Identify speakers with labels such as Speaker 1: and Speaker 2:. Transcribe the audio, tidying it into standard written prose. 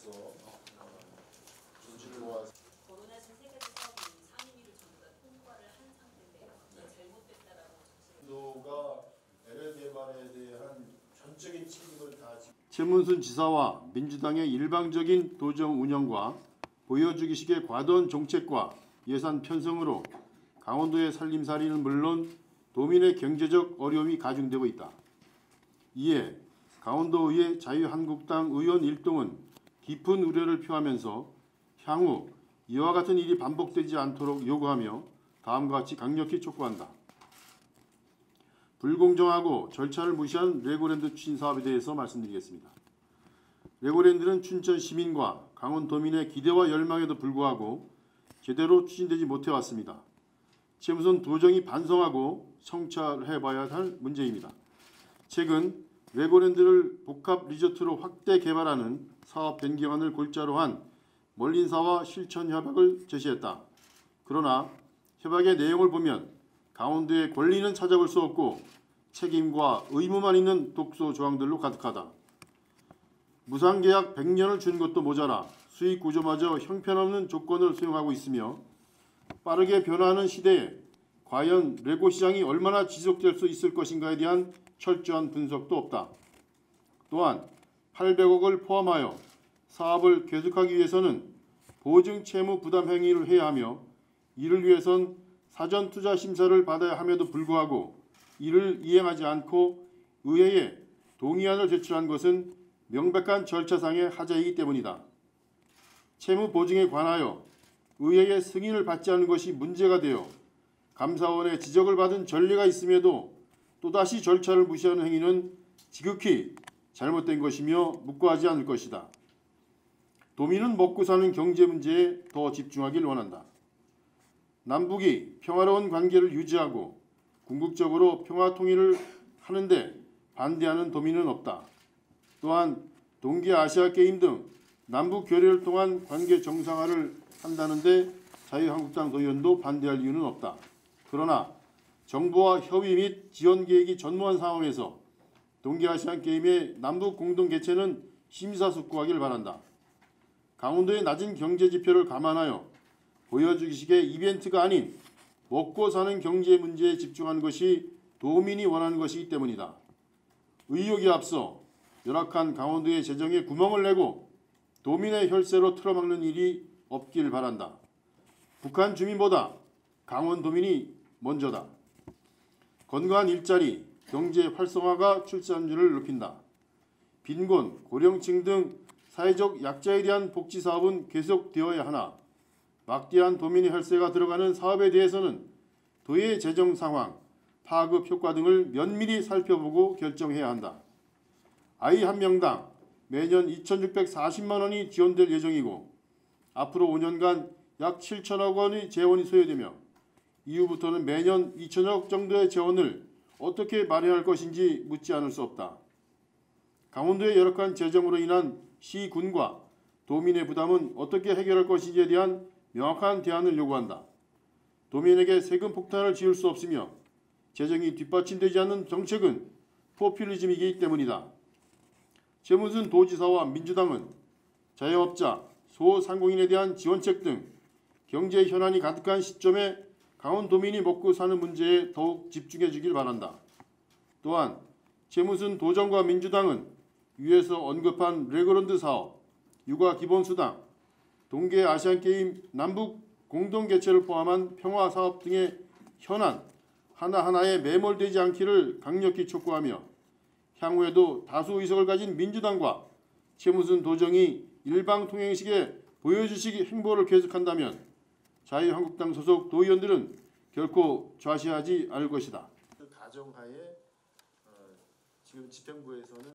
Speaker 1: 사업으로서 진주를 모아서
Speaker 2: 거론하신 세 가지 사업은 상임위를 전부 다 통과를 한 상태인데요. 잘못됐다라고
Speaker 1: 정도가 LL 개발에 대한 전적인 책임을 다 지고
Speaker 3: 최문순 지사와 민주당의 일방적인 도정 운영과 보여주기식의 과도한 정책과 예산 편성으로 강원도의 살림살이는 물론 도민의 경제적 어려움이 가중되고 있다. 이에 강원도의회 자유한국당 의원 일동은 깊은 우려를 표하면서 향후 이와 같은 일이 반복되지 않도록 요구하며 다음과 같이 강력히 촉구한다. 불공정하고 절차를 무시한 레고랜드 추진 사업에 대해서 말씀드리겠습니다. 레고랜드는 춘천 시민과 강원도민의 기대와 열망에도 불구하고 제대로 추진되지 못해왔습니다. 최무선 도정이 반성하고 성찰해봐야 할 문제입니다. 최근 레고랜드를 복합 리조트로 확대 개발하는 사업 변경안을 골자로 한 멀린사와 실천 협약을 제시했다. 그러나 협약의 내용을 보면 강원도의 권리는 찾아볼 수 없고 책임과 의무만 있는 독소 조항들로 가득하다. 무상계약 100년을 준 것도 모자라 수익 구조마저 형편없는 조건을 수용하고 있으며 빠르게 변화하는 시대에 과연 레고 시장이 얼마나 지속될 수 있을 것인가에 대한 철저한 분석도 없다. 또한 800억을 포함하여 사업을 계속하기 위해서는 보증 채무 부담 행위를 해야 하며 이를 위해선 사전 투자 심사를 받아야 함에도 불구하고 이를 이행하지 않고 의회에 동의안을 제출한 것은 명백한 절차상의 하자이기 때문이다. 채무 보증에 관하여 의회의 승인을 받지 않은 것이 문제가 되어 감사원의 지적을 받은 전례가 있음에도 또다시 절차를 무시하는 행위는 지극히 잘못된 것이며 묵과하지 않을 것이다. 도민은 먹고 사는 경제 문제에 더 집중하길 원한다. 남북이 평화로운 관계를 유지하고 궁극적으로 평화 통일을 하는데 반대하는 도민은 없다. 또한 동계아시아게임 등 남북 교류를 통한 관계 정상화를 한다는데 자유한국당 의원도 반대할 이유는 없다. 그러나 정부와 협의 및 지원 계획이 전무한 상황에서 동계아시안게임의 남북 공동 개최는 심사숙고하길 바란다. 강원도의 낮은 경제 지표를 감안하여 보여주기식의 이벤트가 아닌 먹고 사는 경제 문제에 집중하는 것이 도민이 원하는 것이기 때문이다. 의욕이 앞서 열악한 강원도의 재정에 구멍을 내고 도민의 혈세로 틀어막는 일이 없길 바란다. 북한 주민보다 강원도민이 먼저다. 건강한 일자리, 경제 활성화가 출산율을 높인다. 빈곤, 고령층 등 사회적 약자에 대한 복지사업은 계속되어야 하나 막대한 도민의 혈세가 들어가는 사업에 대해서는 도의 재정 상황, 파급 효과 등을 면밀히 살펴보고 결정해야 한다. 아이 한 명당 매년 2,640만 원이 지원될 예정이고 앞으로 5년간 약 7천억 원의 재원이 소요되며 이후부터는 매년 2천억 정도의 재원을 어떻게 마련할 것인지 묻지 않을 수 없다. 강원도의 열악한 재정으로 인한 시군과 도민의 부담은 어떻게 해결할 것인지에 대한 명확한 대안을 요구한다. 도민에게 세금 폭탄을 지을 수 없으며 재정이 뒷받침되지 않는 정책은 포퓰리즘이기 때문이다. 최문순 도지사와 민주당은 자영업자, 소상공인에 대한 지원책 등 경제 현안이 가득한 시점에 강원도민이 먹고 사는 문제에 더욱 집중해 주길 바란다. 또한 최문순 도정과 민주당은 위에서 언급한 레고랜드 사업, 육아 기본수당, 동계아시안게임 남북 공동개최를 포함한 평화사업 등의 현안 하나하나에 매몰되지 않기를 강력히 촉구하며 향후에도 다수 의석을 가진 민주당과 최문순 도정이 일방통행식의 보여주식 행보를 계속한다면 자유한국당 소속 도의원들은 결코 좌시하지 않을 것이다.
Speaker 1: 그 가정하에 지금 집행부에서는